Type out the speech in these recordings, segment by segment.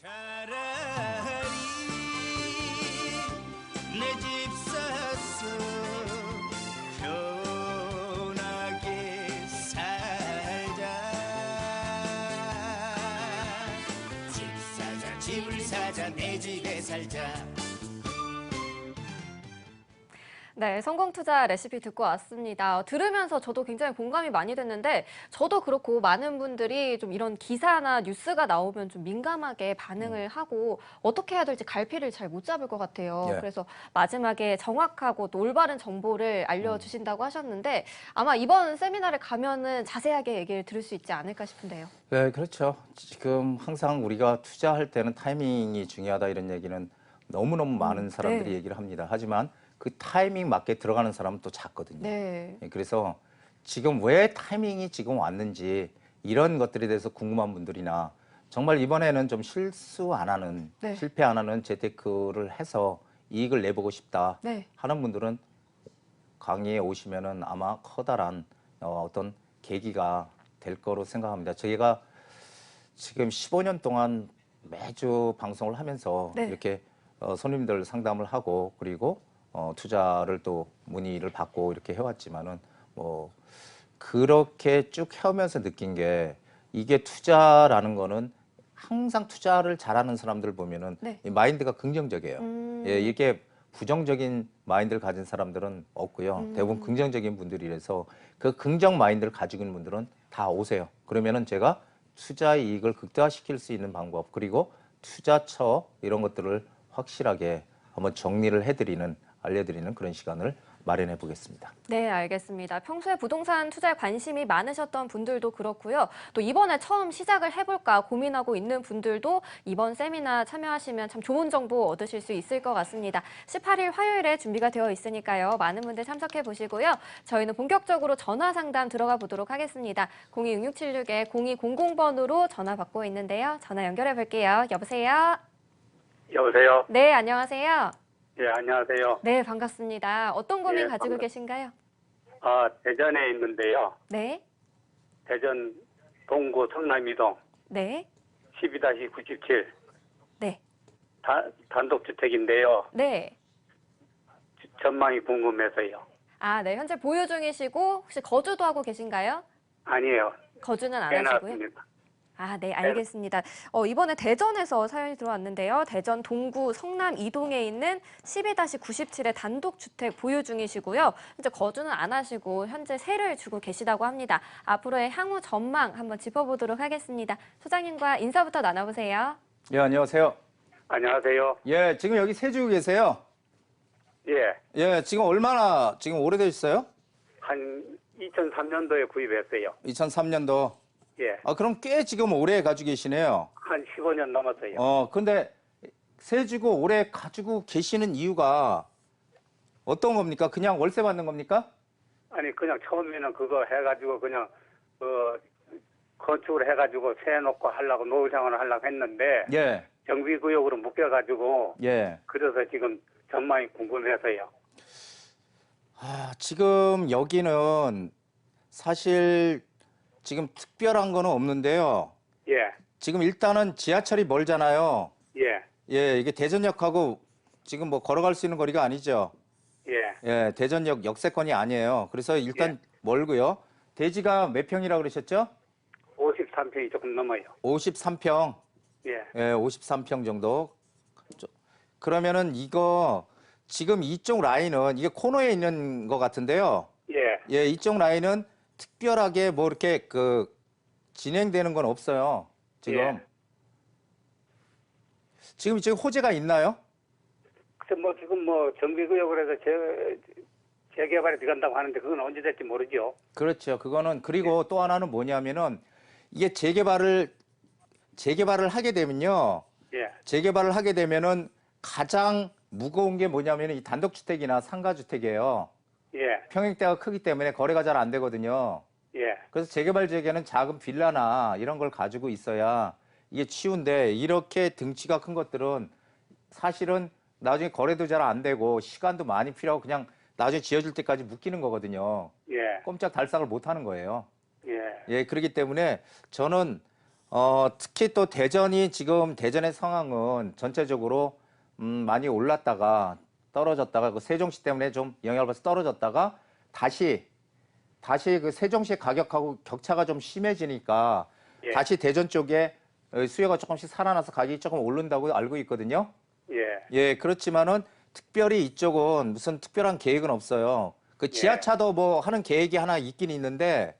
차라리 내 집 사서 편하게 살자. 집을 사자 내 집에 살자. 네, 성공투자 레시피 듣고 왔습니다. 들으면서 저도 굉장히 공감이 많이 됐는데 저도 그렇고 많은 분들이 좀 이런 기사나 뉴스가 나오면 좀 민감하게 반응을 하고 어떻게 해야 될지 갈피를 잘 못 잡을 것 같아요. 예. 그래서 마지막에 정확하고 또 올바른 정보를 알려주신다고 하셨는데 아마 이번 세미나를 가면은 자세하게 얘기를 들을 수 있지 않을까 싶은데요. 네, 그렇죠. 지금 항상 우리가 투자할 때는 타이밍이 중요하다 이런 얘기는 너무너무 많은 사람들이 네. 얘기를 합니다. 하지만 그 타이밍 맞게 들어가는 사람은 또 작거든요. 네. 그래서 지금 왜 타이밍이 지금 왔는지 이런 것들에 대해서 궁금한 분들이나 정말 이번에는 좀 실수 안 하는, 네. 실패 안 하는 재테크를 해서 이익을 내보고 싶다 네. 하는 분들은 강의에 오시면은 아마 커다란 어떤 계기가 될 거로 생각합니다. 저희가 지금 15년 동안 매주 방송을 하면서 네. 이렇게 손님들 상담을 하고 그리고 투자를 또 문의를 받고 이렇게 해왔지만은 뭐 그렇게 쭉 해오면서 느낀 게 이게 투자라는 거는 항상 투자를 잘하는 사람들 보면은 네. 이 마인드가 긍정적이에요. 예, 이게 부정적인 마인드를 가진 사람들은 없고요. 대부분 긍정적인 분들이라서 그 긍정 마인드를 가지고 있는 분들은 다 오세요. 그러면은 제가 투자 이익을 극대화시킬 수 있는 방법 그리고 투자처 이런 것들을 확실하게 한번 정리를 해드리는 알려드리는 그런 시간을 마련해 보겠습니다. 네, 알겠습니다. 평소에 부동산 투자에 관심이 많으셨던 분들도 그렇고요. 또 이번에 처음 시작을 해볼까 고민하고 있는 분들도 이번 세미나 참여하시면 참 좋은 정보 얻으실 수 있을 것 같습니다. 18일 화요일에 준비가 되어 있으니까요. 많은 분들 참석해 보시고요. 저희는 본격적으로 전화 상담 들어가 보도록 하겠습니다. 026676-0200번으로 전화 받고 있는데요. 전화 연결해 볼게요. 여보세요? 여보세요? 네, 안녕하세요. 예, 안녕하세요. 네, 반갑습니다. 어떤 고민 예, 가지고 계신가요? 대전에 있는데요. 네, 대전 동구 성남이동 네, 12-97 네, 단독주택인데요. 네. 전망이 궁금해서요. 아, 네. 현재 보유 중이시고 혹시 거주도 하고 계신가요? 아니에요. 거주는 안 하시고요. 해놨습니다. 아, 네, 알겠습니다. 이번에 대전에서 사연이 들어왔는데요. 대전 동구 성남 이동에 있는 12-97의 단독주택 보유 중이시고요. 현재 거주는 안 하시고 현재 세를 주고 계시다고 합니다. 앞으로의 향후 전망 한번 짚어보도록 하겠습니다. 소장님과 인사부터 나눠보세요. 예, 안녕하세요. 안녕하세요. 예, 지금 여기 세주 계세요? 예, 예, 지금 얼마나 지금 오래되셨어요? 한 2003년도에 구입했어요. 2003년도. 예, 아, 그럼 꽤 지금 오래 가지고 계시네요. 한 15년 넘었어요. 근데 세주고 오래 가지고 계시는 이유가 어떤 겁니까? 그냥 월세 받는 겁니까? 아니, 그냥 처음에는 그거 해가지고 그냥, 건축을 해가지고 세놓고 하려고 노후생활을 하려고 했는데, 예, 정비구역으로 묶여가지고, 예. 그래서 지금 전망이 궁금해서요. 아, 지금 여기는 사실 지금 특별한 거는 없는데요. 예, 지금 일단은 지하철이 멀잖아요. 예, 예, 이게 대전역하고 지금 뭐 걸어갈 수 있는 거리가 아니죠. 예. 예, 대전역 역세권이 아니에요. 그래서 일단 멀고요. 대지가 몇 평이라고 그러셨죠? 53평이 조금 넘어요. 53평. 예, 예, 53평 정도. 그러면은 이거 지금 이쪽 라인은 이게 코너에 있는 것 같은데요. 예, 예, 이쪽 라인은 특별하게 뭐 이렇게 진행되는 건 없어요. 지금. 예. 지금 이쪽에 호재가 있나요? 그래서 뭐 지금 뭐 정비구역으로 해서 재개발이 들어간다고 하는데 그건 언제 될지 모르죠. 그렇죠. 그거는 그리고 또 하나는 뭐냐면은 이게 재개발을 하게 되면요. 예, 재개발을 하게 되면은 가장 무거운 게 뭐냐면은 이 단독주택이나 상가주택이에요. 예, 평형대가 크기 때문에 거래가 잘 안 되거든요. 예, 그래서 재개발 지역에는 작은 빌라나 이런 걸 가지고 있어야 이게 쉬운데 이렇게 등치가 큰 것들은 사실은 나중에 거래도 잘 안 되고 시간도 많이 필요하고 그냥 나중에 지어질 때까지 묶이는 거거든요. 예, 꼼짝 달싹을 못 하는 거예요. 예, 예, 그렇기 때문에 저는 특히 또 대전이 지금 대전의 상황은 전체적으로 많이 올랐다가 떨어졌다가 그 세종시 때문에 좀 영향을 받아서 떨어졌다가 다시 그 세종시 가격하고 격차가 좀 심해지니까 예. 다시 대전 쪽에 수요가 조금씩 살아나서 가격이 조금 오른다고 알고 있거든요. 예. 예, 그렇지만은 특별히 이쪽은 무슨 특별한 계획은 없어요. 그 지하차도 뭐 하는 계획이 하나 있긴 있는데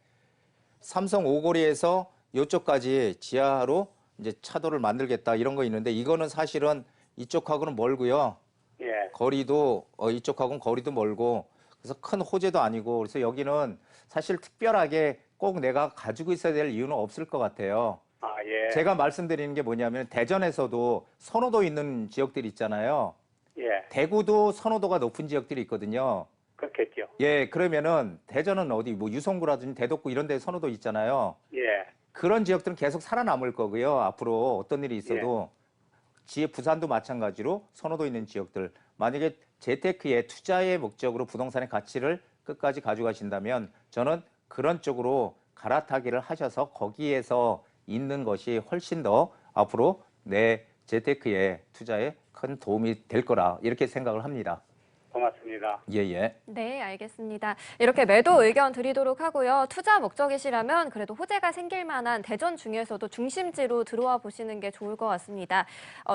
삼성 오거리에서 이쪽까지 지하로 이제 차도를 만들겠다 이런 거 있는데 이거는 사실은 이쪽하고는 멀고요. 예. 거리도 이쪽하고는 거리도 멀고 그래서 큰 호재도 아니고 그래서 여기는 사실 특별하게 꼭 내가 가지고 있어야 될 이유는 없을 것 같아요. 아, 예. 제가 말씀드리는 게 뭐냐면 대전에서도 선호도 있는 지역들이 있잖아요. 예. 대구도 선호도가 높은 지역들이 있거든요. 그렇겠죠. 예, 그러면은 대전은 어디 뭐 유성구라든지 대덕구 이런 데 선호도 있잖아요. 예. 그런 지역들은 계속 살아남을 거고요. 앞으로 어떤 일이 있어도 부산도 마찬가지로 선호도 있는 지역들 만약에 재테크의 투자의 목적으로 부동산의 가치를 끝까지 가져가신다면 저는 그런 쪽으로 갈아타기를 하셔서 거기에서 있는 것이 훨씬 더 앞으로 내 재테크의 투자에 큰 도움이 될 거라 이렇게 생각을 합니다. 고맙습니다. 예. 네, 알겠습니다. 이렇게 매도 의견 드리도록 하고요. 투자 목적이시라면 그래도 호재가 생길 만한 대전 중에서도 중심지로 들어와 보시는 게 좋을 것 같습니다.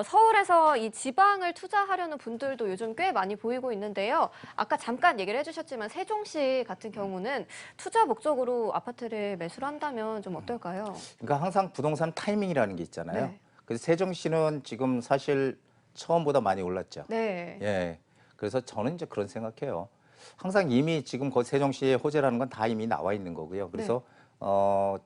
서울에서 이 지방을 투자하려는 분들도 요즘 꽤 많이 보이고 있는데요. 아까 잠깐 얘기를 해주셨지만 세종시 같은 경우는 투자 목적으로 아파트를 매수를 한다면 좀 어떨까요? 그러니까 항상 부동산 타이밍이라는 게 있잖아요. 네. 그래서 세종시는 지금 사실 처음보다 많이 올랐죠. 네. 예. 그래서 저는 이제 그런 생각해요. 항상 이미 지금 그 세종시의 호재라는 건 다 이미 나와 있는 거고요. 그래서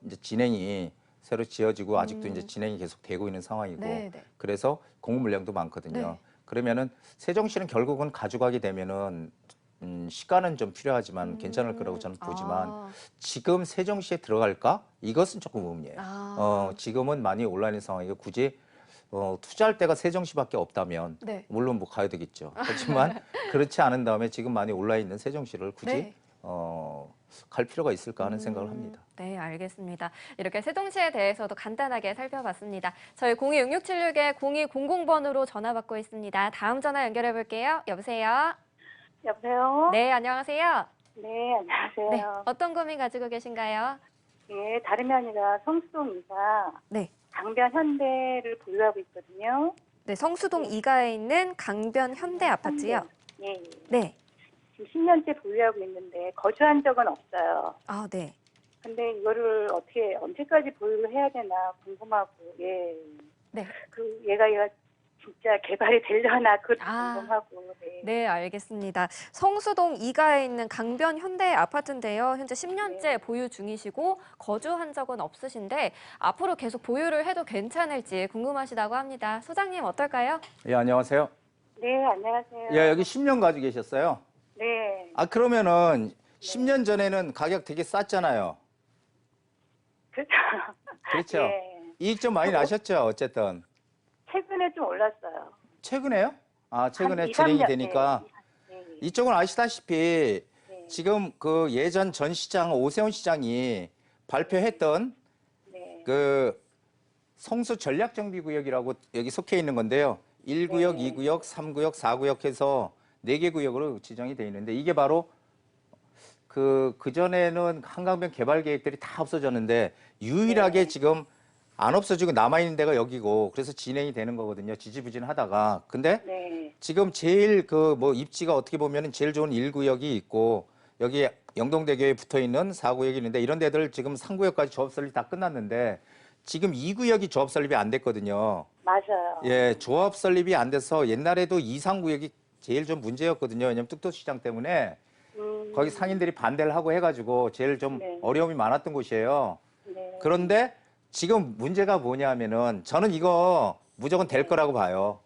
이제 진행이 새로 지어지고 아직도 이제 진행이 계속 되고 있는 상황이고 네. 그래서 공급 물량도 많거든요. 네. 그러면은 세종시는 결국은 가져가게 되면은 시간은 좀 필요하지만 괜찮을 거라고 저는 보지만 지금 세종시에 들어갈까? 이것은 조금 의문이에요. 지금은 많이 온라인 상황이고 굳이 투자할 때가 세종시밖에 없다면 네. 물론 뭐 가야 되겠죠. 하지만 그렇지 않은 다음에 지금 많이 올라 있는 세종시를 굳이 네. 갈 필요가 있을까 하는 생각을 합니다. 네, 알겠습니다. 이렇게 세종시에 대해서도 간단하게 살펴봤습니다. 저희 026676에 0200번으로 전화 받고 있습니다. 다음 전화 연결해 볼게요. 여보세요? 여보세요? 네, 안녕하세요. 네, 안녕하세요. 네, 어떤 고민 가지고 계신가요? 예, 다름이 아니라 성수동 2가 네. 강변 현대를 보유하고 있거든요. 네, 성수동 2가에 있는 강변 현대 아파트요. 예, 예. 네. 지금 10년째 보유하고 있는데 거주한 적은 없어요. 아, 네. 근데 이거를 어떻게 언제까지 보유를 해야 되나 궁금하고, 예. 네. 얘가 진짜 개발이 되려나 그것도 아. 궁금하고. 네. 네, 알겠습니다. 성수동 2가에 있는 강변 현대 아파트인데요. 현재 10년째 보유 중이시고 거주한 적은 없으신데 앞으로 계속 보유를 해도 괜찮을지 궁금하시다고 합니다. 소장님 어떨까요? 예, 안녕하세요. 네, 안녕하세요. 예, 여기 10년 가지고 계셨어요. 네. 아, 그러면은 10년 전에는 가격 되게 쌌잖아요. 그렇죠. 그렇죠? 예. 이익 좀 많이 나셨죠, 어쨌든. 최근에 좀 올랐어요. 최근에요? 아, 최근에 한 2, 진행이 3년, 되니까. 네. 이쪽은 아시다시피 네. 지금 그 예전 전 시장 오세훈 시장이 발표했던 네. 그 성수 전략정비구역이라고 여기 속해 있는 건데요. 1구역, 네. 2구역, 3구역, 4구역 해서 4개 구역으로 지정이 돼 있는데 이게 바로 그전에는 한강변 개발 계획들이 다 없어졌는데 유일하게 지금 안 없어지고 남아있는 데가 여기고 그래서 진행이 되는 거거든요. 지지부진하다가. 근데 네. 지금 제일 뭐 입지가 어떻게 보면은 제일 좋은 1구역이 있고 여기 영동대교에 붙어 있는 4구역이 있는데 이런 데들 지금 3구역까지 조합 설립 다 끝났는데 지금 2구역이 조합 설립이 안 됐거든요. 맞아요. 예, 조합 설립이 안 돼서 옛날에도 2, 3구역이 제일 좀 문제였거든요. 왜냐면 뚝도시장 때문에 거기 상인들이 반대를 하고 해가지고 제일 좀 네. 어려움이 많았던 곳이에요. 네. 그런데 지금 문제가 뭐냐면은 저는 이거 무조건 될 거라고 봐요.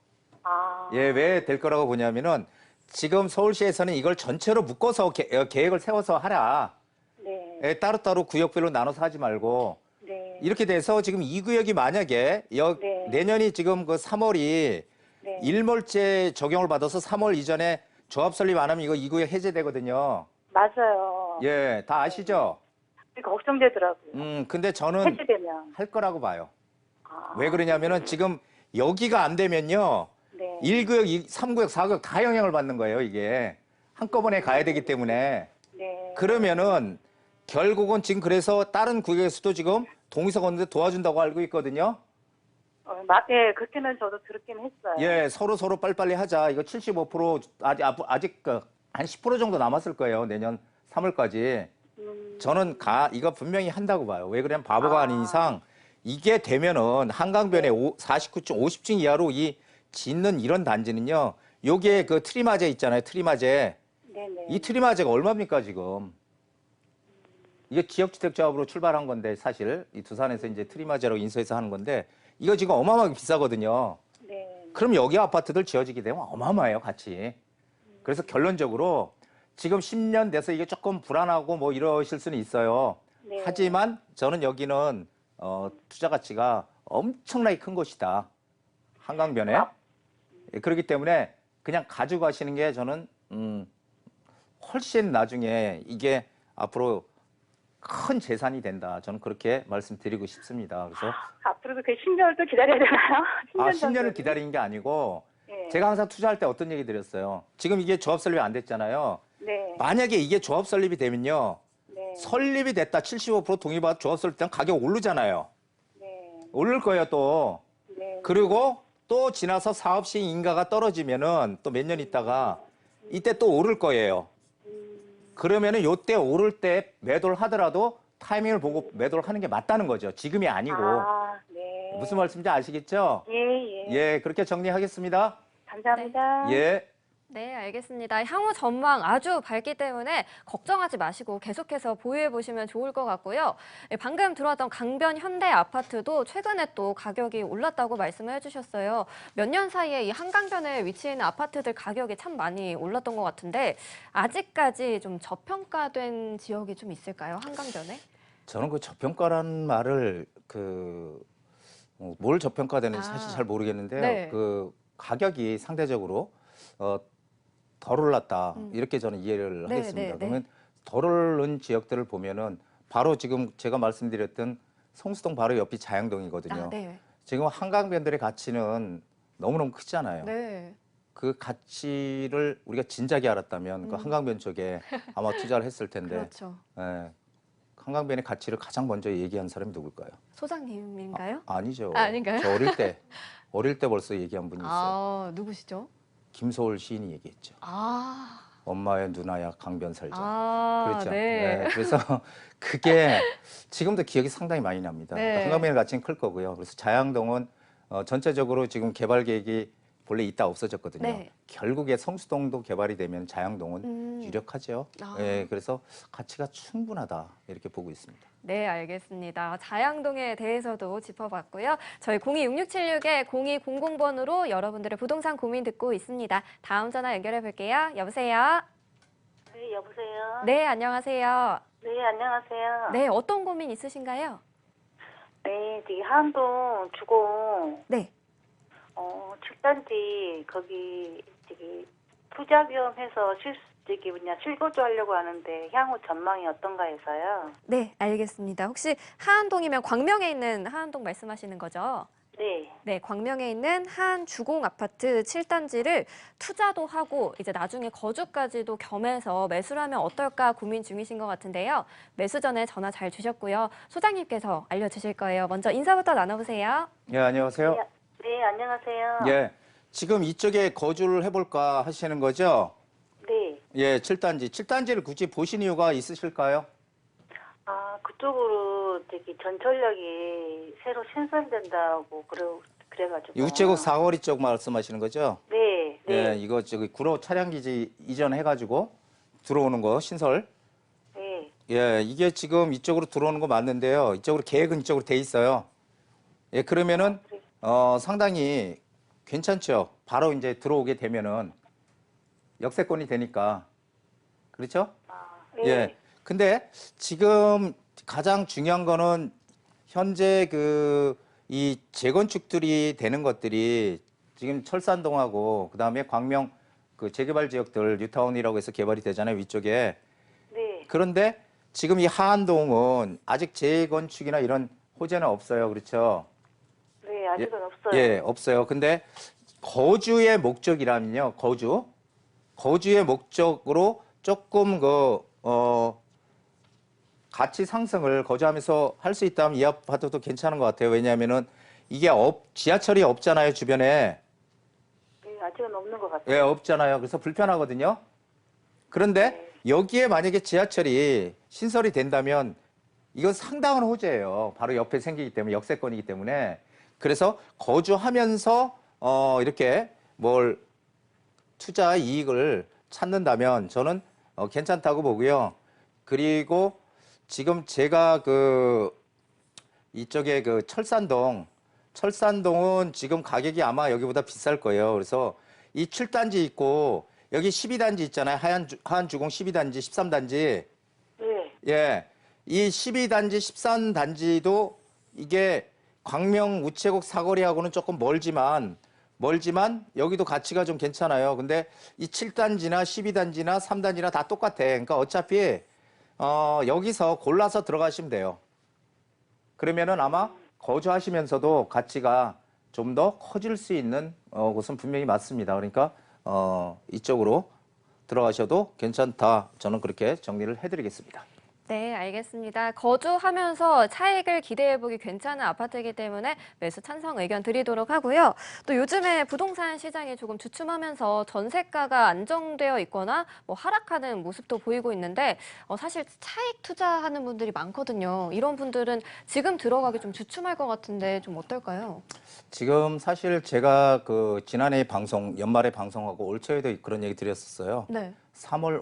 아. 예, 왜 될 거라고 보냐면은 지금 서울시에서는 이걸 전체로 묶어서 계획을 세워서 하라. 네. 예, 따로따로 구역별로 나눠서 하지 말고 네. 이렇게 돼서 지금 2구역이 만약에 네. 내년이 지금 그 3월이 네. 일몰제 적용을 받아서 3월 이전에 조합 설립 안 하면 이거 2구역 해제되거든요. 맞아요. 예, 다 아시죠? 걱정되더라고요. 근데 저는 해제되면. 할 거라고 봐요. 왜 그러냐면은 지금 여기가 안 되면요. 네. 1구역, 3구역, 4구역 다 영향을 받는 거예요, 이게. 한꺼번에 가야 되기 때문에. 네. 그러면은 결국은 지금 그래서 다른 구역에서도 지금 동의서 걷는데 도와준다고 알고 있거든요. 예, 그렇게는 저도 들었긴 했어요. 예, 서로 빨리빨리 하자. 이거 75% 아직 한 10% 정도 남았을 거예요. 내년 3월까지. 저는 이거 분명히 한다고 봐요. 왜 그러냐면 바보가 아닌 이상 이게 되면은 한강변에 49층, 50층 이하로 이 짓는 이런 단지는요. 요게 그 트리마제 있잖아요. 트리마제. 네네. 이 트리마제가 얼마입니까, 지금? 이게 지역주택조합으로 출발한 건데 사실 이 두산에서 이제 트리마제로 인수해서 하는 건데 이거 지금 어마어마하게 비싸거든요. 네. 그럼 여기 아파트들 지어지게 되면 어마어마해요, 같이. 그래서 결론적으로 지금 10년 돼서 이게 조금 불안하고 뭐 이러실 수는 있어요. 네. 하지만 저는 여기는 투자 가치가 엄청나게 큰 곳이다. 한강변에. 예, 그렇기 때문에 그냥 가지고 가시는 게 저는 훨씬 나중에 이게 앞으로 큰 재산이 된다. 저는 그렇게 말씀드리고 싶습니다. 그래서 앞으로도 그 10년을 또 기다려야 되나요? 10년 10년을 정도는? 기다리는 게 아니고 네. 제가 항상 투자할 때 어떤 얘기 드렸어요. 지금 이게 조합 설립이 안 됐잖아요. 네. 만약에 이게 조합 설립이 되면요. 네. 설립이 됐다 75% 동의받아 조합 설립되면 가격 오르잖아요. 네. 오를 거예요 또. 네. 그리고 또 지나서 사업 시행 인가가 떨어지면은 또 몇 년 있다가 이때 또 오를 거예요. 그러면은 요때 오를 때 매도를 하더라도 타이밍을 보고 매도를 하는 게 맞다는 거죠. 지금이 아니고. 아, 네. 무슨 말씀인지 아시겠죠? 예, 예. 예, 그렇게 정리하겠습니다. 감사합니다. 예. 네, 알겠습니다. 향후 전망 아주 밝기 때문에 걱정하지 마시고 계속해서 보유해 보시면 좋을 것 같고요. 예, 방금 들어왔던 강변 현대 아파트도 최근에 또 가격이 올랐다고 말씀을 해주셨어요. 몇 년 사이에 이 한강변에 위치해 있는 아파트들 가격이 참 많이 올랐던 것 같은데 아직까지 좀 저평가된 지역이 좀 있을까요? 한강변에? 저는 그 저평가라는 말을 뭘 저평가되는지 사실 잘 모르겠는데요. 네. 그 가격이 상대적으로 덜 올랐다 이렇게 저는 이해를 네, 하겠습니다. 네, 네. 그러면 덜 오른 지역들을 보면은 바로 지금 제가 말씀드렸던 성수동 바로 옆이 자양동이거든요. 아, 네. 지금 한강변들의 가치는 너무너무 크잖아요. 네. 그 가치를 우리가 진작에 알았다면 그 한강변 쪽에 아마 투자를 했을 텐데 그렇죠. 예, 한강변의 가치를 가장 먼저 얘기한 사람이 누굴까요? 소장님인가요? 아니죠. 아닌가요? 저 어릴 때 벌써 얘기한 분이 있어요. 아, 누구시죠? 김소월 시인이 얘기했죠. 아, 엄마의 누나야 강변 살자. 그렇죠. 네. 그래서 그게 지금도 기억이 상당히 많이 납니다. 네. 그러니까 한강변의 가치는 클 거고요. 그래서 자양동은 전체적으로 지금 개발 계획이 본래 있다 없어졌거든요. 네. 결국에 성수동도 개발이 되면 자양동은 유력하죠. 아. 예, 그래서 가치가 충분하다 이렇게 보고 있습니다. 네, 알겠습니다. 자양동에 대해서도 짚어봤고요. 저희 0266-0200번으로 여러분들의 부동산 고민 듣고 있습니다. 다음 전화 연결해 볼게요. 여보세요? 네, 여보세요? 네, 안녕하세요. 네, 안녕하세요. 네, 어떤 고민 있으신가요? 네, 저기 한동 주공 네. 7단지 거기 투자 비용해서 실거주 하려고 하는데 향후 전망이 어떤가 해서요. 네, 알겠습니다. 혹시 하안동이면 광명에 있는 하안동 말씀하시는 거죠? 네. 네, 광명에 있는 한 주공 아파트 7단지를 투자도 하고 이제 나중에 거주까지도 겸해서 매수를 하면 어떨까 고민 중이신 것 같은데요. 매수 전에 전화 잘 주셨고요. 소장님께서 알려주실 거예요. 먼저 인사부터 나눠보세요. 예, 안녕하세요. 네, 네, 안녕하세요. 예, 지금 이쪽에 거주를 해볼까 하시는 거죠? 네. 예, 7단지. 7단지를 굳이 보신 이유가 있으실까요? 아, 그쪽으로 전철역이 새로 신설된다고 그래가지고. 우체국 사거리 쪽 말씀하시는 거죠? 네, 네. 예, 이거 구로 차량기지 이전해가지고 들어오는 거 신설. 네. 예, 이게 지금 이쪽으로 들어오는 거 맞는데요. 이쪽으로 계획은 이쪽으로 돼 있어요. 예, 그러면은 상당히 괜찮죠. 바로 이제 들어오게 되면은 역세권이 되니까. 그렇죠? 네. 예. 근데 지금 가장 중요한 거는 현재 이 재건축들이 되는 것들이 지금 철산동하고 그다음에 광명 재개발 지역들 뉴타운이라고 해서 개발이 되잖아요, 위쪽에. 네. 그런데 지금 이 하안동은 아직 재건축이나 이런 호재는 없어요. 그렇죠? 아직은 없어요. 예, 없어요. 근데 거주의 목적이라면요, 거주의 목적으로 조금 가치 상승을 거주하면서 할 수 있다면 이 아파트도 괜찮은 것 같아요. 왜냐하면은 이게 지하철이 없잖아요, 주변에. 네, 아직은 없는 것 같아요. 예, 없잖아요. 그래서 불편하거든요. 그런데 여기에 만약에 지하철이 신설이 된다면 이건 상당한 호재예요. 바로 옆에 생기기 때문에, 역세권이기 때문에. 그래서 거주하면서 이렇게 뭘 투자 이익을 찾는다면 저는 괜찮다고 보고요. 그리고 지금 제가 이쪽에 철산동은 지금 가격이 아마 여기보다 비쌀 거예요. 그래서 이 7단지 있고 여기 12단지 있잖아요. 하얀주공 12단지, 13단지. 네. 예. 이 12단지, 13단지도 이게 광명 우체국 사거리하고는 조금 멀지만 여기도 가치가 좀 괜찮아요. 근데 이 7단지나 12단지나 3단지나 다 똑같아. 그러니까 어차피 여기서 골라서 들어가시면 돼요. 그러면은 아마 거주하시면서도 가치가 좀 더 커질 수 있는 곳은 분명히 맞습니다. 그러니까 이쪽으로 들어가셔도 괜찮다. 저는 그렇게 정리를 해드리겠습니다. 네, 알겠습니다. 거주하면서 차익을 기대해보기 괜찮은 아파트이기 때문에 매수 찬성 의견 드리도록 하고요. 또 요즘에 부동산 시장이 조금 주춤하면서 전세가가 안정되어 있거나 뭐 하락하는 모습도 보이고 있는데 사실 차익 투자하는 분들이 많거든요. 이런 분들은 지금 들어가기 좀 주춤할 것 같은데 좀 어떨까요? 지금 사실 제가 지난해 연말에 방송하고 올 초에도 그런 얘기 드렸었어요. 네.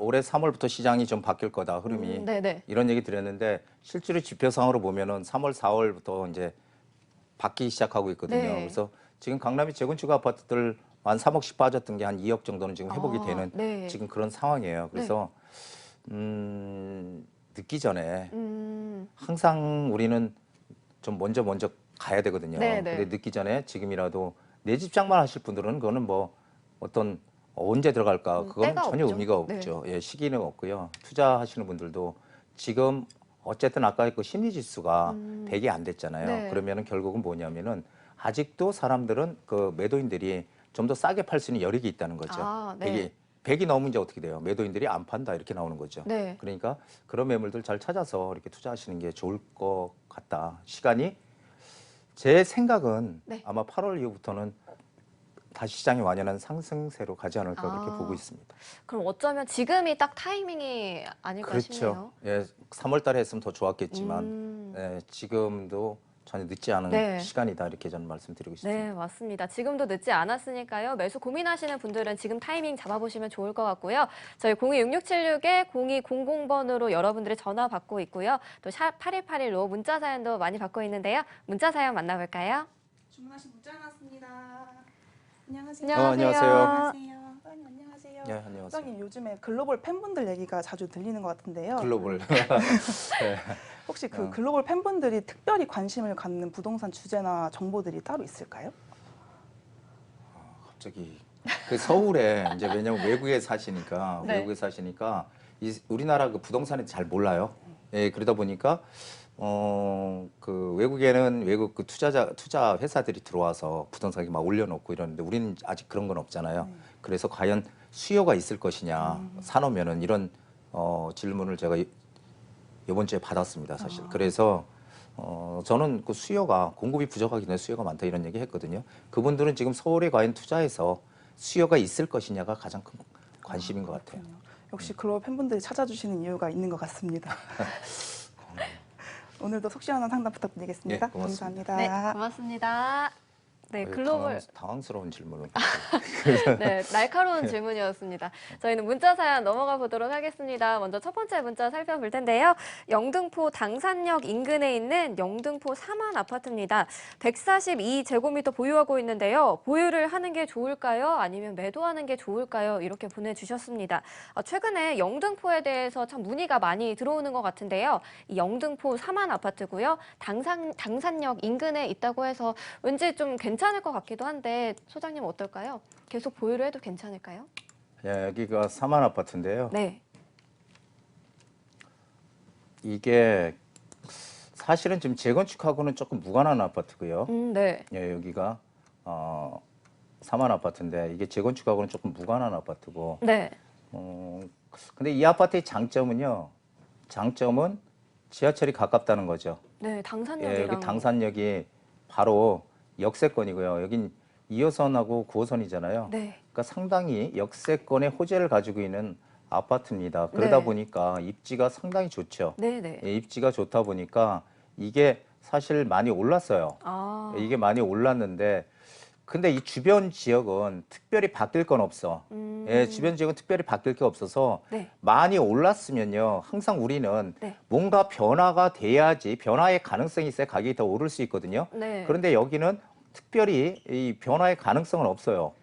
올해 3월부터 시장이 좀 바뀔 거다, 흐름이. 네네. 이런 얘기 드렸는데 실제로 지표상으로 보면은 3월, 4월부터 이제 바뀌기 시작하고 있거든요. 네. 그래서 지금 강남이 재건축 아파트들 한 3억씩 빠졌던 게 한 2억 정도는 지금 회복이 되는 네. 지금 그런 상황이에요. 그래서 늦기 전에 항상 우리는 좀 먼저 가야 되거든요. 네, 네. 근데 늦기 전에 지금이라도 내 집장만 하실 분들은 그거는 뭐 어떤 언제 들어갈까 그건 때가 전혀 없죠. 의미가 없죠. 예, 시기는 없고요. 투자하시는 분들도 지금 어쨌든 아까 그 심리 지수가 100이 안 됐잖아요. 네. 그러면은 결국은 뭐냐면은 아직도 사람들은 매도인들이 좀 더 싸게 팔 수 있는 여력이 있다는 거죠. 아, 네. 100이 넘으면 이제 어떻게 돼요? 매도인들이 안 판다 이렇게 나오는 거죠. 네. 그러니까 그런 매물들 잘 찾아서 이렇게 투자하시는 게 좋을 것 같다. 시간이 제 생각은 네. 아마 8월 이후부터는 다시 시장이 완연한 상승세로 가지 않을까 그렇게 보고 있습니다. 그럼 어쩌면 지금이 딱 타이밍이 아닐까 싶네요. 그렇죠. 예, 3월 달에 했으면 더 좋았겠지만 예, 지금도 전혀 늦지 않은 네. 시간이다 이렇게 저는 말씀드리고 싶습니다. 네, 맞습니다. 지금도 늦지 않았으니까요. 매수 고민하시는 분들은 지금 타이밍 잡아보시면 좋을 것 같고요. 저희 026676에 0200번으로 여러분들의 전화 받고 있고요. 또 샵 8181로 문자 사연도 많이 받고 있는데요. 문자 사연 만나볼까요? 주문하신 문자 나왔습니다. 안녕하세요. 안녕하세요. 안녕하세요. 사장님 안녕하세요. 네, 안녕하세요. 사장님 요즘에 글로벌 팬분들 얘기가 자주 들리는 것 같은데요. 글로벌. 네. 혹시 그 글로벌 팬분들이 특별히 관심을 갖는 부동산 주제나 정보들이 따로 있을까요? 갑자기 서울에 이제 왜냐면 외국에 사시니까 네. 외국에 사시니까 우리나라 그 부동산에 잘 몰라요. 예, 그러다 보니까 외국에는 외국 투자 회사들이 들어와서 부동산에 막 올려놓고 이러는데 우리는 아직 그런 건 없잖아요. 그래서 과연 수요가 있을 것이냐 사놓으면은 이런 질문을 제가 이번 주에 받았습니다, 사실. 그래서 저는 그 공급이 부족하기 때문에 수요가 많다 이런 얘기 했거든요. 그분들은 지금 서울에 과연 투자해서 수요가 있을 것이냐가 가장 큰 관심인 것 같아요. 역시 글로벌 팬분들이 찾아주시는 이유가 있는 것 같습니다. 오늘도 속 시원한 상담 부탁드리겠습니다. 네, 고맙습니다. 감사합니다. 네, 고맙습니다. 네, 글로벌 당황스러운 질문을. 네, 날카로운 질문이었습니다. 저희는 문자 사연 넘어가 보도록 하겠습니다. 먼저 첫 번째 문자 살펴볼 텐데요. 영등포 당산역 인근에 있는 영등포 사만 아파트입니다. 142제곱미터 보유하고 있는데요. 보유를 하는 게 좋을까요? 아니면 매도하는 게 좋을까요? 이렇게 보내주셨습니다. 최근에 영등포에 대해서 참 문의가 많이 들어오는 것 같은데요. 이 영등포 사만 아파트고요. 당산역 인근에 있다고 해서 왠지 좀 괜찮을 것 같기도 한데 소장님 어떨까요? 계속 보유를 해도 괜찮을까요? 예, 여기가 사만 아파트인데요. 네. 이게 사실은 지금 재건축하고는 조금 무관한 아파트고요. 네. 예, 여기가 사만 아파트인데 이게 재건축하고는 조금 무관한 아파트고. 네. 근데 이 아파트의 장점은 지하철이 가깝다는 거죠. 네, 예, 당산역이랑. 여기 당산역이 바로 역세권이고요. 여긴 2호선하고 9호선이잖아요. 네. 그러니까 상당히 역세권의 호재를 가지고 있는 아파트입니다. 그러다 네. 보니까 입지가 상당히 좋죠. 네네. 예, 입지가 좋다 보니까 이게 사실 많이 올랐어요. 아. 이게 많이 올랐는데 근데 이 주변 지역은 특별히 바뀔 건 없어. 예, 주변 지역은 특별히 바뀔 게 없어서 네. 많이 올랐으면요. 항상 우리는 네. 뭔가 변화가 돼야지 변화의 가능성이 있어야 가격이 더 오를 수 있거든요. 네. 그런데 여기는 특별히 이 변화의 가능성은 없어요.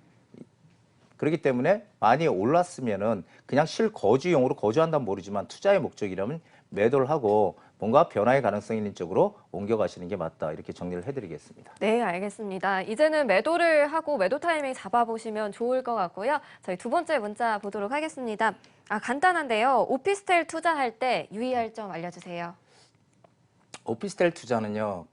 그렇기 때문에 많이 올랐으면은 그냥 실거주용으로 거주한다면 모르지만 투자의 목적이라면 매도를 하고 뭔가 변화의 가능성이 있는 쪽으로 옮겨가시는 게 맞다. 이렇게 정리를 해드리겠습니다. 네, 알겠습니다. 이제는 매도를 하고 매도 타이밍 잡아보시면 좋을 것 같고요. 저희 두 번째 문자 보도록 하겠습니다. 간단한데요. 오피스텔 투자할 때 유의할 점 알려주세요. 오피스텔 투자는요,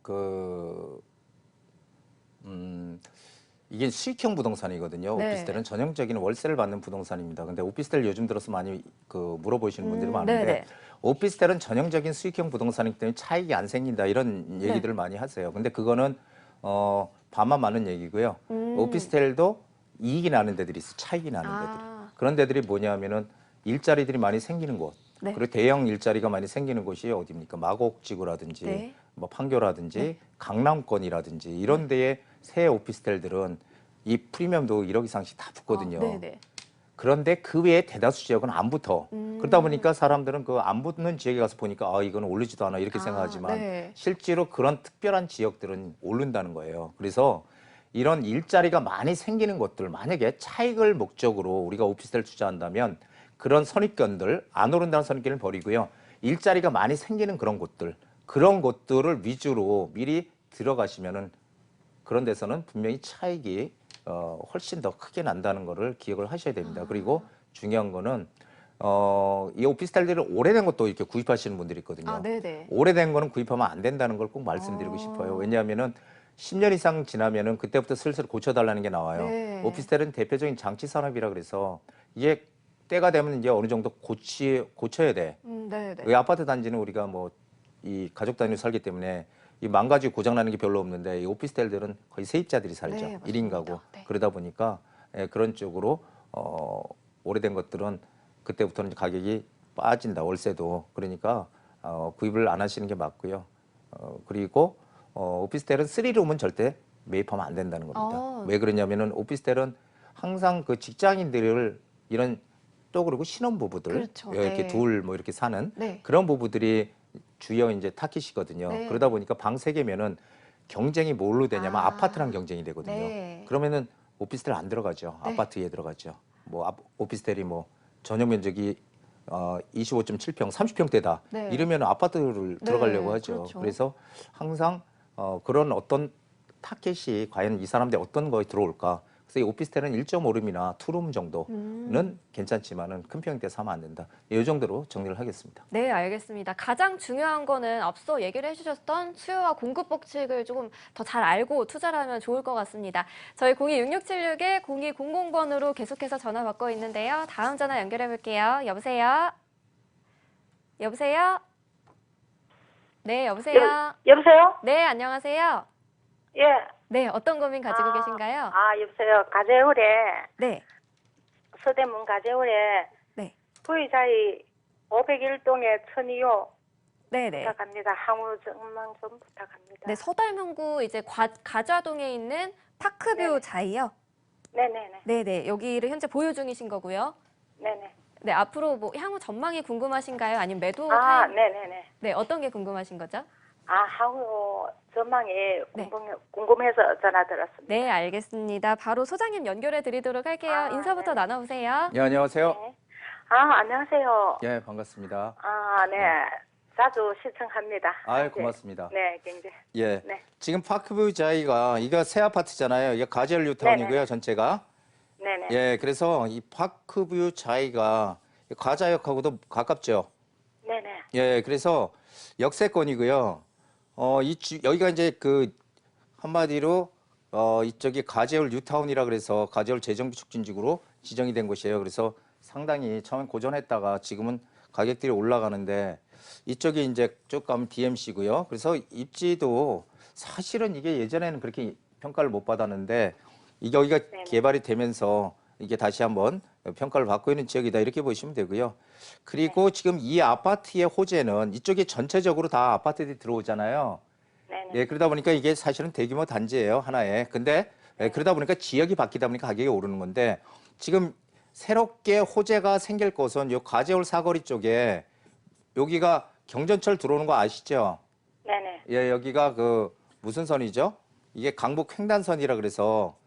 이게 수익형 부동산이거든요. 네. 오피스텔은 전형적인 월세를 받는 부동산입니다. 근데 오피스텔 요즘 들어서 많이 물어보시는 분들이 많은데 네네. 오피스텔은 전형적인 수익형 부동산이기 때문에 차익이 안 생긴다 이런 얘기들을 많이 하세요. 근데 그거는 반만 많은 얘기고요. 오피스텔도 이익이 나는 데들이 있어, 차익이 나는 데들. 그런 데들이 뭐냐면은 일자리들이 많이 생기는 곳. 네. 그리고 대형 일자리가 많이 생기는 곳이 어디입니까? 마곡지구라든지 네. 뭐 판교라든지 강남권이라든지 이런 데에 새 오피스텔들은 이 프리미엄도 1억 이상씩 다 붙거든요. 네네. 그런데 그 외에 대다수 지역은 안 붙어. 그러다 보니까 사람들은 그 안 붙는 지역에 가서 보니까 이거는 오르지도 않아 이렇게 생각하지만 네. 실제로 그런 특별한 지역들은 오른다는 거예요. 그래서 이런 일자리가 많이 생기는 곳들, 만약에 차익을 목적으로 우리가 오피스텔 투자한다면 그런 선입견들, 안 오른다는 선입견을 버리고요. 일자리가 많이 생기는 그런 곳들을 위주로 미리 들어가시면은 그런 데서는 분명히 차익이 훨씬 더 크게 난다는 거를 기억을 하셔야 됩니다. 그리고 중요한 거는 이 오피스텔들을 오래된 것도 이렇게 구입하시는 분들이 있거든요. 네네. 오래된 거는 구입하면 안 된다는 걸 꼭 말씀드리고 싶어요. 왜냐하면은 10년 이상 지나면은 그때부터 슬슬 고쳐달라는 게 나와요. 네. 오피스텔은 대표적인 장치 산업이라 그래서 이게 때가 되면 이제 어느 정도 고쳐야 돼. 네네. 이 아파트 단지는 우리가 뭐 이 가족 단위로 살기 때문에 이 망가지고 고장나는 게 별로 없는데 이 오피스텔들은 거의 세입자들이 살죠. 네, 맞습니다. 1인 가구. 네. 그러다 보니까 그런 쪽으로 오래된 것들은 그때부터는 가격이 빠진다. 월세도. 그러니까 구입을 안 하시는 게 맞고요. 그리고 오피스텔은 3룸은 절대 매입하면 안 된다는 겁니다. 왜 그러냐면은 오피스텔은 항상 그 직장인들을 이런 또 그리고 신혼부부들 그렇죠. 이렇게 네. 둘 뭐 이렇게 사는 네. 그런 부부들이 주요 이제 타깃이거든요. 네. 그러다 보니까 방 3개면은 경쟁이 뭘로 되냐면 아파트랑 경쟁이 되거든요. 네. 그러면은 오피스텔 안 들어가죠. 네. 아파트에 들어가죠. 뭐 오피스텔이 뭐 전용 면적이 25.7평, 30평대다. 네. 이러면 아파트를 네, 들어가려고 하죠. 그렇죠. 그래서 항상 그런 어떤 타겟이 과연 이 사람들이 어떤 거에 들어올까. 그래서 이 오피스텔은 1.5룸이나 2룸 정도는 괜찮지만은 큰 평대 사면 안 된다. 이 정도로 정리를 하겠습니다. 네, 알겠습니다. 가장 중요한 거는 앞서 얘기를 해주셨던 수요와 공급 법칙을 조금 더 잘 알고 투자를 하면 좋을 것 같습니다. 저희 026676에 0200번으로 계속해서 전화 받고 있는데요. 다음 전화 연결해 볼게요. 여보세요? 여보세요? 네, 여보세요? 여보세요? 네, 안녕하세요. 예. 네, 어떤 고민 가지고 계신가요? 여보세요. 가재울에, 네, 서대문 가재울에, 네, 부의자이 501동에 1002호 네네. 부탁합니다. 항우 전망 좀 부탁합니다. 네, 서달문구 이제 가좌동에 있는 파크뷰 자이요. 네네네. 네네, 여기를 현재 보유 중이신 거고요. 네네. 네, 앞으로 뭐 향후 전망이 궁금하신가요? 아니면 매도 타임? 네네네. 네, 어떤 게 궁금하신 거죠? 항우 전망이 네. 궁금해서 전화 드렸습니다. 네, 알겠습니다. 바로 소장님 연결해 드리도록 할게요. 인사부터 네. 나눠보세요. 예, 안녕하세요. 네. 안녕하세요. 예, 반갑습니다. 네. 자주 시청합니다. 아유, 고맙습니다. 네, 굉장히. 예. 네. 지금 파크뷰 자이가 이거 새 아파트잖아요. 이게 가젤 뉴타운이고요, 네네. 전체가. 네네. 예, 그래서 이 파크뷰 자이가 가자역하고도 가깝죠. 네네. 예, 그래서 역세권이고요. 여기가 이제 그 한마디로 이쪽이 가재울 뉴타운이라 그래서 가재울 재정비 촉진지구로 지정이 된 곳이에요. 그래서 상당히 처음엔 고전했다가 지금은 가격들이 올라가는데 이쪽이 이제 쭉 가면 DMC고요. 그래서 입지도 사실은 이게 예전에는 그렇게 평가를 못 받았는데 이게 여기가 네네. 개발이 되면서 이게 다시 한번 평가를 받고 있는 지역이다 이렇게 보시면 되고요. 그리고 지금 이 아파트의 호재는 이쪽이 전체적으로 다 아파트들이 들어오잖아요. 네네. 예, 그러다 보니까 이게 사실은 대규모 단지예요, 하나에. 근데 그러다 보니까 지역이 바뀌다 보니까 가격이 오르는 건데 지금 새롭게 호재가 생길 곳은 요 가재울 사거리 쪽에 여기가 경전철 들어오는 거 아시죠? 네네. 예, 여기가 그 무슨 선이죠? 이게 강북 횡단선이라 그래서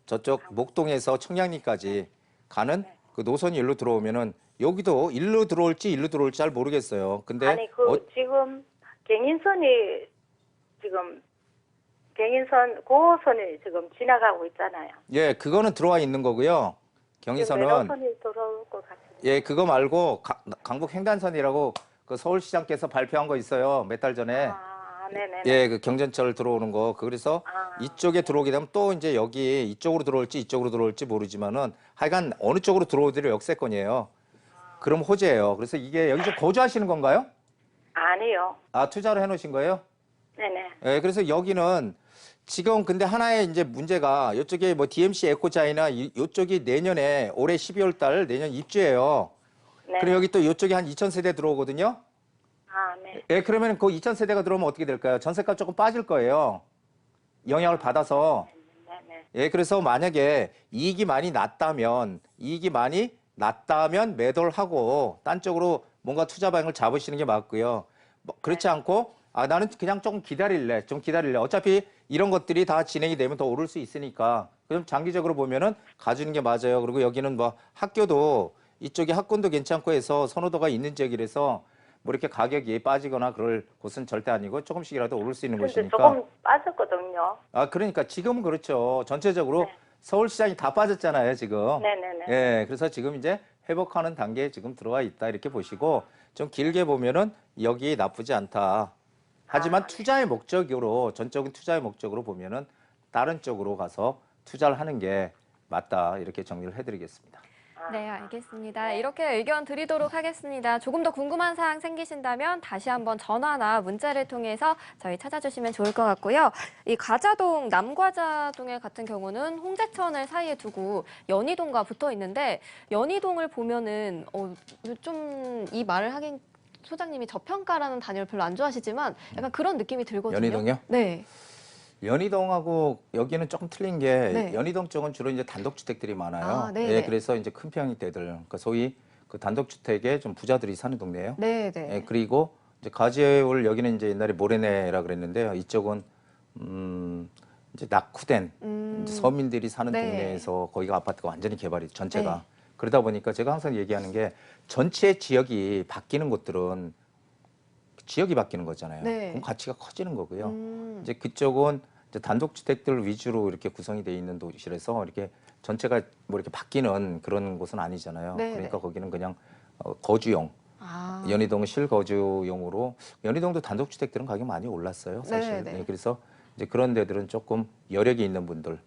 저쪽 목동에서 청량리까지 가는 그 노선이 일로 들어오면은 여기도 일로 들어올지 잘 모르겠어요. 근데 아니 지금 경인선이 지금 경인선 고선이 지금 지나가고 있잖아요. 예, 그거는 들어와 있는 거고요. 경의선은 외곽선이 들어올 것 같은데. 예, 그거 말고 강북 횡단선이라고 그 서울시장께서 발표한 거 있어요. 몇 달 전에. 아, 네네. 예, 그 경전철 들어오는 거. 그래서 이쪽에 들어오게 되면 또 이제 여기 이쪽으로 들어올지 모르지만은 하여간 어느 쪽으로 들어오더라도 역세권이에요. 그럼 호재예요. 그래서 이게 여기서 거주하시는 건가요? 아니요. 아, 투자를 해 놓으신 거예요? 네네. 예, 그래서 여기는 지금 근데 하나의 이제 문제가 이쪽에 뭐 DMC 에코자이나 이쪽이 내년에 올해 12월 달 내년 입주예요. 네. 그리고 여기 또 이쪽에 한 2,000세대 들어오거든요. 아, 네. 예, 그러면 그 2,000세대가 들어오면 어떻게 될까요? 전세가 조금 빠질 거예요. 영향을 받아서. 네네. 예, 그래서 만약에 이익이 많이 났다면 매도를 하고 딴 쪽으로 뭔가 투자 방향을 잡으시는 게 맞고요. 뭐 그렇지 않고 나는 그냥 좀 기다릴래. 어차피 이런 것들이 다 진행이 되면 더 오를 수 있으니까. 그럼 장기적으로 보면은 가주는 게 맞아요. 그리고 여기는 뭐 학교도 이쪽에 학군도 괜찮고 해서 선호도가 있는 지역이라서 뭐 이렇게 가격이 빠지거나 그럴 곳은 절대 아니고 조금씩이라도 오를 수 있는 근데 곳이니까. 조금 빠졌거든요. 그러니까 지금은 그렇죠. 전체적으로 네. 서울시장이 다 빠졌잖아요, 지금. 네네네. 예, 그래서 지금 이제 회복하는 단계에 지금 들어와 있다 이렇게 보시고 좀 길게 보면은 여기 나쁘지 않다. 하지만 투자의 목적으로 전적인 투자의 목적으로 보면은 다른 쪽으로 가서 투자를 하는 게 맞다 이렇게 정리를 해드리겠습니다. 네, 알겠습니다. 이렇게 의견 드리도록 하겠습니다. 조금 더 궁금한 사항 생기신다면 다시 한번 전화나 문자를 통해서 저희 찾아주시면 좋을 것 같고요. 이 가자동, 남과자동에 같은 경우는 홍제천을 사이에 두고 연희동과 붙어 있는데 연희동을 보면은 좀 이 말을 하긴 소장님이 저평가라는 단어를 별로 안 좋아하시지만 약간 그런 느낌이 들거든요. 연희동이요? 네. 연희동하고 여기는 조금 틀린 게 네. 연희동 쪽은 주로 이제 단독주택들이 많아요. 네네. 예, 그래서 이제 큰 평형대들, 그러니까 소위 그 단독주택에 좀 부자들이 사는 동네예요. 네, 예, 네. 그리고 이제 가재울 여기는 이제 옛날에 모래내라 그랬는데요. 이쪽은 이제 낙후된 이제 서민들이 사는 네. 동네에서 거기가 아파트가 완전히 개발이 전체가. 네. 그러다 보니까 제가 항상 얘기하는 게 전체 지역이 바뀌는 곳들은 지역이 바뀌는 거잖아요. 네. 그럼 가치가 커지는 거고요. 이제 그쪽은 이제 단독주택들 위주로 이렇게 구성이 돼 있는 도시라서 이렇게 전체가 뭐 이렇게 바뀌는 그런 곳은 아니잖아요. 네, 그러니까 네. 거기는 그냥 거주용. 연희동은 실거주용으로 연희동도 단독주택들은 가격 많이 올랐어요. 사실. 네, 네. 그래서 이제 그런 데들은 조금 여력이 있는 분들,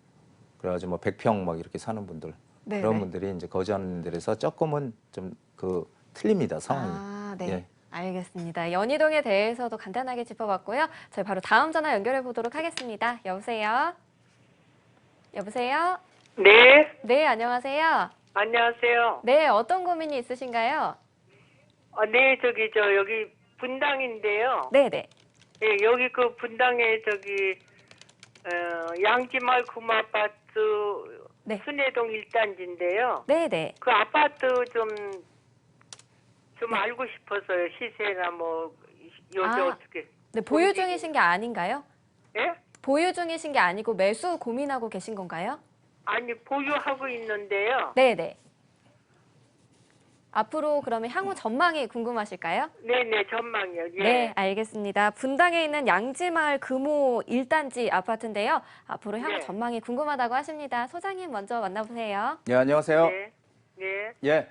그래가지고 뭐 100평 막 이렇게 사는 분들 네, 그런 네. 분들이 이제 거주하는 데에서 조금은 좀 그 틀립니다 상황이. 네. 예. 알겠습니다. 연희동에 대해서도 간단하게 짚어봤고요. 저희 바로 다음 전화 연결해 보도록 하겠습니다. 여보세요? 여보세요? 네, 네, 안녕하세요. 안녕하세요. 네, 어떤 고민이 있으신가요? 네, 여기 분당인데요. 네, 네. 예, 여기 그 분당에 양지마을 구마아파트 네. 순회동 1단지인데요. 네, 네. 그 아파트 좀 알고 싶어서요. 시세나 뭐, 요즘 어떻게. 네, 보유 중이신 게 아닌가요? 예? 보유 중이신 게 아니고 매수 고민하고 계신 건가요? 아니, 보유하고 있는데요. 네, 네. 앞으로 그러면 향후 전망이 궁금하실까요? 네네, 전망이요. 예. 네, 알겠습니다. 분당에 있는 양지마을 금호 1단지 아파트인데요. 앞으로 향후 네. 전망이 궁금하다고 하십니다. 소장님 먼저 만나보세요. 예, 안녕하세요. 네. 네. 예.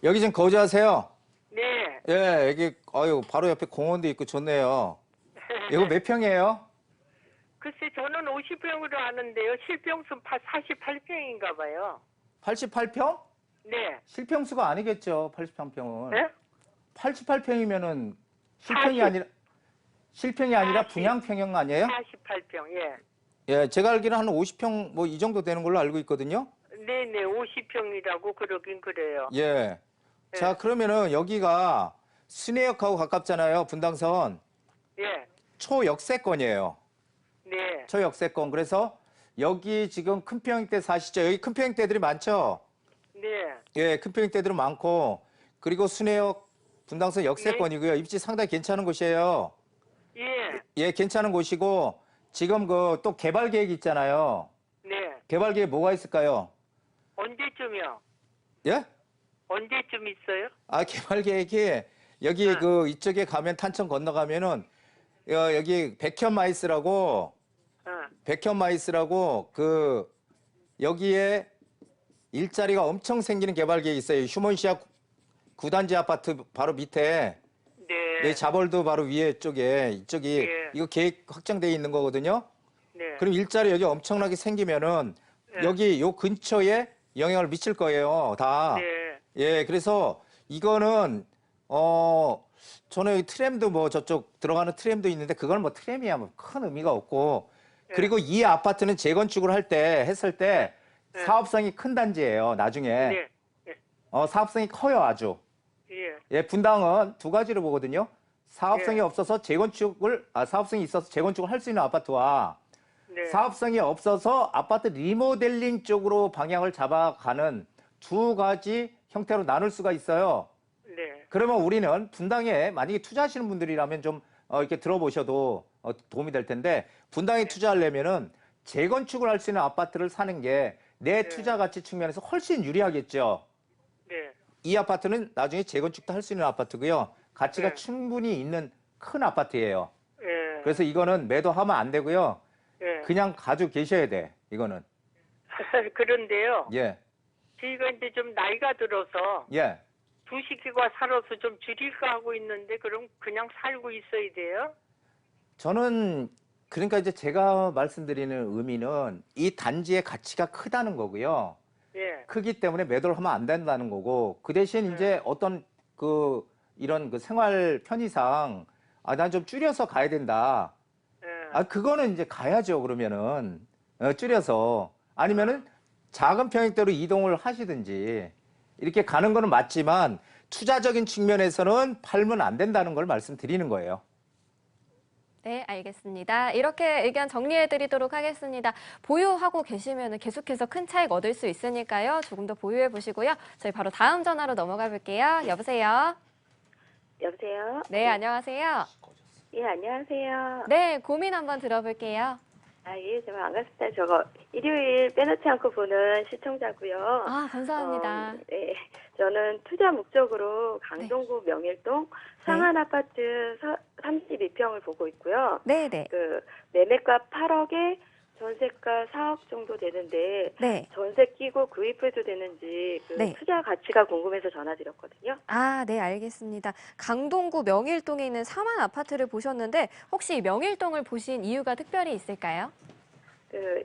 여기 지금 거주하세요? 네. 예, 여기 아유 바로 옆에 공원도 있고 좋네요. 이거 몇 평이에요? 글쎄 저는 50평으로 아는데요. 실평수 48평인가 봐요. 88평? 네. 실평수가 아니겠죠. 83평은. 네? 88평이면은 실평이 40. 아니라 실평이 아니라 40. 분양평형 아니에요? 48평. 예. 예, 제가 알기로는 한 50평 뭐 이 정도 되는 걸로 알고 있거든요. 네네 50평이라고 그러긴 그래요. 예. 자, 그러면은 여기가 순회역하고 가깝잖아요. 분당선. 예. 초역세권이에요. 네. 초역세권. 그래서 여기 지금 큰 평형대 사시죠? 여기 큰 평형대들이 많죠? 네. 예, 큰 평형대들은 많고 그리고 순회역 분당선 역세권이고요. 입지 상당히 괜찮은 곳이에요. 예. 예, 괜찮은 곳이고 지금 그 또 개발 계획이 있잖아요. 네. 개발 계획 뭐가 있을까요? 언제쯤이요? 예? 언제쯤 있어요? 아, 개발 계획이 여기 응. 그 이쪽에 가면 탄천 건너가면은 여기 백현마이스라고 그 여기에 일자리가 엄청 생기는 개발 계획이 있어요. 휴먼시아 9단지 아파트 바로 밑에 네. 네, 자벌도 바로 위에 쪽에 이쪽이 예. 이거 계획 확정돼 있는 거거든요. 네. 그럼 일자리 여기 엄청나게 생기면은 네. 여기 요 근처에 영향을 미칠 거예요. 다. 네. 예, 그래서 이거는 저는 여기 트램도 뭐 저쪽 들어가는 트램도 있는데 그건 뭐 트램이야 뭐 큰 의미가 없고 그리고 이 아파트는 재건축을 했을 때 네. 사업성이 큰 단지예요. 나중에 네. 네. 사업성이 커요 아주. 예. 예, 분당은 두 가지로 보거든요. 사업성이 예. 없어서 사업성이 있어서 재건축을 할 수 있는 아파트와 네. 사업성이 없어서 아파트 리모델링 쪽으로 방향을 잡아가는 두 가지 형태로 나눌 수가 있어요. 네. 그러면 우리는 분당에 만약에 투자하시는 분들이라면 좀 이렇게 들어보셔도 도움이 될 텐데 분당에 투자하려면은 재건축을 할 수 있는 아파트를 사는 게 내 투자 가치 측면에서 훨씬 유리하겠죠. 네. 이 아파트는 나중에 재건축도 할 수 있는 아파트고요. 가치가 네. 충분히 있는 큰 아파트예요. 예. 그래서 이거는 매도하면 안 되고요. 예. 그냥 가지고 계셔야 돼. 이거는. 그런데요. 예. 저희가 이제 좀 나이가 들어서 예. 주식과 살아서 좀 줄일까 하고 있는데 그럼 그냥 살고 있어야 돼요? 저는 그러니까 이제 제가 말씀드리는 의미는 이 단지의 가치가 크다는 거고요. 예. 크기 때문에 매도를 하면 안 된다는 거고 그 대신 이제 어떤 이런 생활 편의상 난 좀 줄여서 가야 된다. 예. 그거는 이제 가야죠. 그러면은 줄여서 아니면은 작은 평형대로 이동을 하시든지 이렇게 가는 거는 맞지만 투자적인 측면에서는 팔면 안 된다는 걸 말씀드리는 거예요. 네, 알겠습니다. 이렇게 의견 정리해 드리도록 하겠습니다. 보유하고 계시면 계속해서 큰 차익 얻을 수 있으니까요. 조금 더 보유해 보시고요. 저희 바로 다음 전화로 넘어가 볼게요. 여보세요? 여보세요? 네, 안녕하세요. 예, 안녕하세요. 네, 고민 한번 들어볼게요. 예, 정말 반갑습니다. 저거 일요일 빼놓지 않고 보는 시청자고요. 아, 감사합니다. 네, 저는 투자 목적으로 강동구 명일동 상한 아파트 32평을 보고 있고요. 네, 네. 그 매매가 8억에 전세가 4억 정도 되는데 네. 전세 끼고 구입해도 되는지 네. 투자 가치가 궁금해서 전화드렸거든요. 아, 네, 알겠습니다. 강동구 명일동에 있는 4만 아파트를 보셨는데 혹시 명일동을 보신 이유가 특별히 있을까요?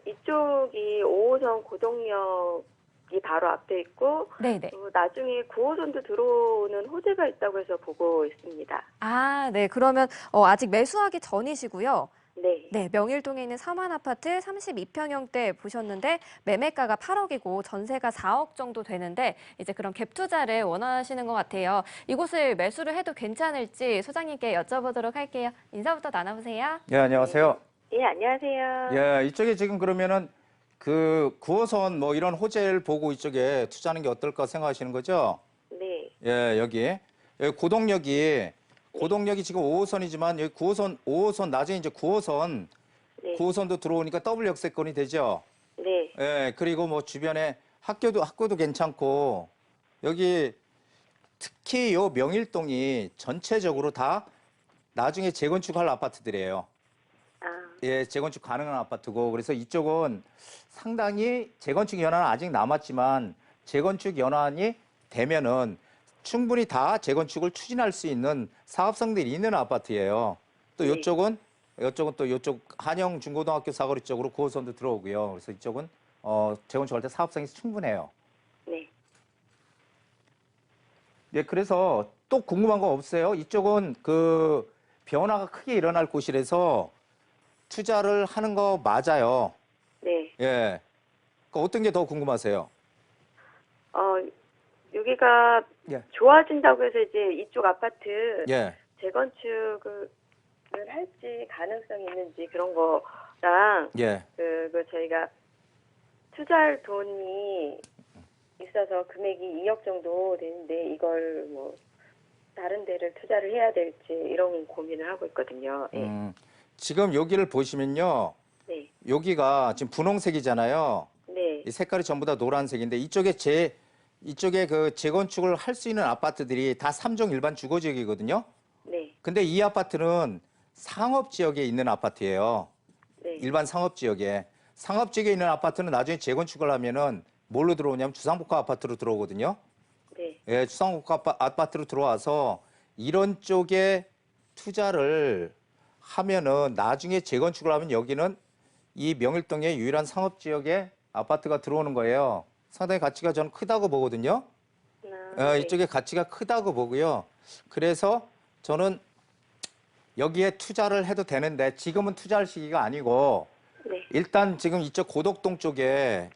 이쪽이 5호선 고동역이 바로 앞에 있고 네네. 나중에 9호선도 들어오는 호재가 있다고 해서 보고 있습니다. 아, 네. 그러면 아직 매수하기 전이시고요. 네. 네, 명일동에 있는 4만 아파트 32평형대 보셨는데 매매가가 8억이고 전세가 4억 정도 되는데 이제 그런 갭 투자를 원하시는 것 같아요. 이곳을 매수를 해도 괜찮을지 소장님께 여쭤보도록 할게요. 인사부터 나눠보세요. 예, 안녕하세요. 예, 안녕하세요. 예, 이쪽에 지금 그러면은 9호선 뭐 이런 호재를 보고 이쪽에 투자하는 게 어떨까 생각하시는 거죠? 네. 예, 여기 고동역이 지금 5호선이지만 여기 5호선 나중에 이제 9호선 네. 9호선도 들어오니까 더블 역세권이 되죠. 네. 예, 그리고 뭐 주변에 학교도 괜찮고 여기 특히 요 명일동이 전체적으로 다 나중에 재건축할 아파트들이에요. 예, 재건축 가능한 아파트고 그래서 이쪽은 상당히 재건축 연한은 아직 남았지만 재건축 연한이 되면은 충분히 다 재건축을 추진할 수 있는 사업성들이 있는 아파트예요. 또 네. 이쪽은 또 이쪽 한영 중고등학교 사거리 쪽으로 9호선도 들어오고요. 그래서 이쪽은 재건축할 때 사업성이 충분해요. 네. 예, 그래서 또 궁금한 거 없어요? 이쪽은 그 변화가 크게 일어날 곳이라서 투자를 하는 거 맞아요. 네. 예. 그 어떤 게 더 궁금하세요? 여기가 예. 좋아진다고 해서 이제 이쪽 아파트 예. 재건축을 할지 가능성이 있는지 그런 거랑 예. 그 저희가 투자할 돈이 있어서 금액이 2억 정도 되는데 이걸 뭐 다른 데를 투자를 해야 될지 이런 고민을 하고 있거든요. 네. 지금 여기를 보시면요. 네. 여기가 지금 분홍색이잖아요. 네. 이 색깔이 전부 다 노란색인데 이쪽에 그 재건축을 할 수 있는 아파트들이 다 3종 일반 주거 지역이거든요. 네. 근데 이 아파트는 상업 지역에 있는 아파트예요. 네. 일반 상업 지역에. 상업 지역에 있는 아파트는 나중에 재건축을 하면은 뭘로 들어오냐면 주상복합 아파트로 들어오거든요. 네. 예, 주상복합 아파트로 들어와서 이런 쪽에 투자를 하면은 나중에 재건축을 하면 여기는 이 명일동의 유일한 상업 지역에 아파트가 들어오는 거예요. 상당히 가치가 저는 크다고 보거든요. 네. 이쪽에 가치가 크다고 보고요. 그래서 저는 여기에 투자를 해도 되는데 지금은 투자할 시기가 아니고 네. 일단 지금 이쪽 고덕동 쪽에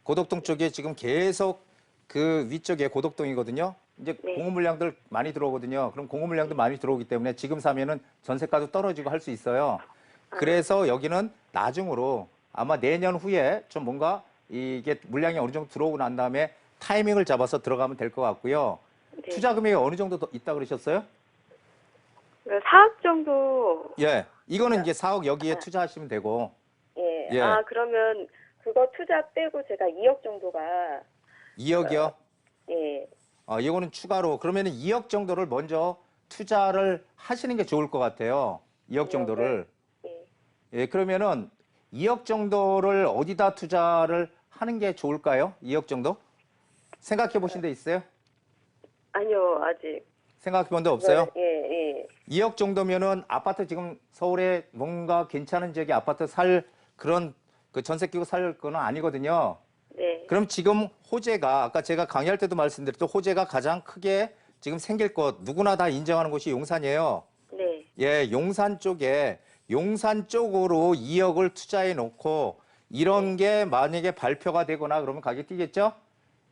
지금 계속 그 위쪽에 고덕동이거든요. 이제 네. 공급 물량들 많이 들어오거든요. 그럼 공급 물량도 많이 들어오기 때문에 지금 사면은 전세가도 떨어지고 할 수 있어요. 그래서 여기는 나중으로 아마 내년 후에 좀 뭔가 이게 물량이 어느 정도 들어오고 난 다음에 타이밍을 잡아서 들어가면 될 것 같고요. 네. 투자 금액이 어느 정도 더 있다 그러셨어요? 4억 정도. 예. 이거는 이제 4억 여기에 투자하시면 되고. 예. 예. 그러면 그거 투자 빼고 제가 2억 정도가 2억이요? 예. 이거는 추가로 그러면은 2억 정도를 먼저 투자를 하시는 게 좋을 것 같아요. 2억 정도를. 예. 예, 그러면은 2억 정도를 어디다 투자를 하는 게 좋을까요? 2억 정도? 생각해 보신 데 있어요? 아니요, 아직. 생각해 본 데 없어요? 예, 예. 2억 정도면은 아파트 지금 서울에 뭔가 괜찮은 지역에 아파트 살 그런 그 전세 끼고 살 거는 아니거든요. 네. 그럼 지금 호재가 아까 제가 강의할 때도 말씀드렸죠. 호재가 가장 크게 지금 생길 것 누구나 다 인정하는 곳이 용산이에요. 네. 예, 용산 쪽으로 2억을 투자해 놓고 이런 게 만약에 발표가 되거나 그러면 가격이 뛰겠죠?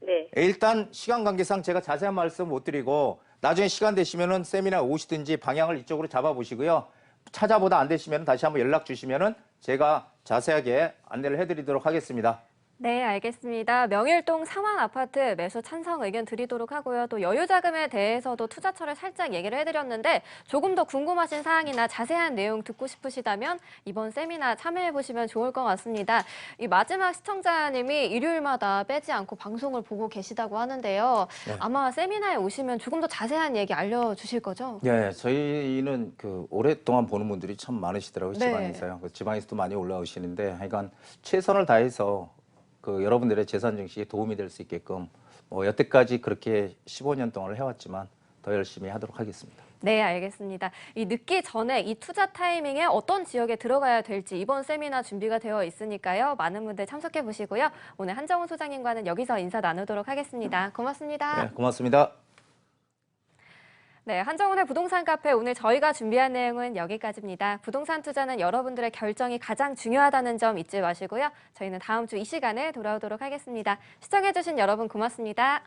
네. 일단 시간 관계상 제가 자세한 말씀 못 드리고 나중에 시간 되시면은 세미나 오시든지 방향을 이쪽으로 잡아보시고요. 찾아보다 안 되시면 다시 한번 연락 주시면은 제가 자세하게 안내를 해드리도록 하겠습니다. 네, 알겠습니다. 명일동 상황 아파트 매수 찬성 의견 드리도록 하고요. 또 여유자금에 대해서도 투자처를 살짝 얘기를 해드렸는데 조금 더 궁금하신 사항이나 자세한 내용 듣고 싶으시다면 이번 세미나 참여해보시면 좋을 것 같습니다. 이 마지막 시청자님이 일요일마다 빼지 않고 방송을 보고 계시다고 하는데요. 네. 아마 세미나에 오시면 조금 더 자세한 얘기 알려주실 거죠? 예, 저희는 그 오랫동안 보는 분들이 참 많으시더라고요. 네. 지방에서요. 지방에서도 많이 올라오시는데 하여간 최선을 다해서 그 여러분들의 재산 증식에 도움이 될 수 있게끔 여태까지 그렇게 15년 동안 해왔지만 더 열심히 하도록 하겠습니다. 네, 알겠습니다. 이 늦기 전에 이 투자 타이밍에 어떤 지역에 들어가야 될지 이번 세미나 준비가 되어 있으니까요. 많은 분들 참석해 보시고요. 오늘 한정훈 소장님과는 여기서 인사 나누도록 하겠습니다. 고맙습니다. 네, 고맙습니다. 네, 한정훈의 부동산 카페 오늘 저희가 준비한 내용은 여기까지입니다. 부동산 투자는 여러분들의 결정이 가장 중요하다는 점 잊지 마시고요. 저희는 다음 주 이 시간에 돌아오도록 하겠습니다. 시청해주신 여러분 고맙습니다.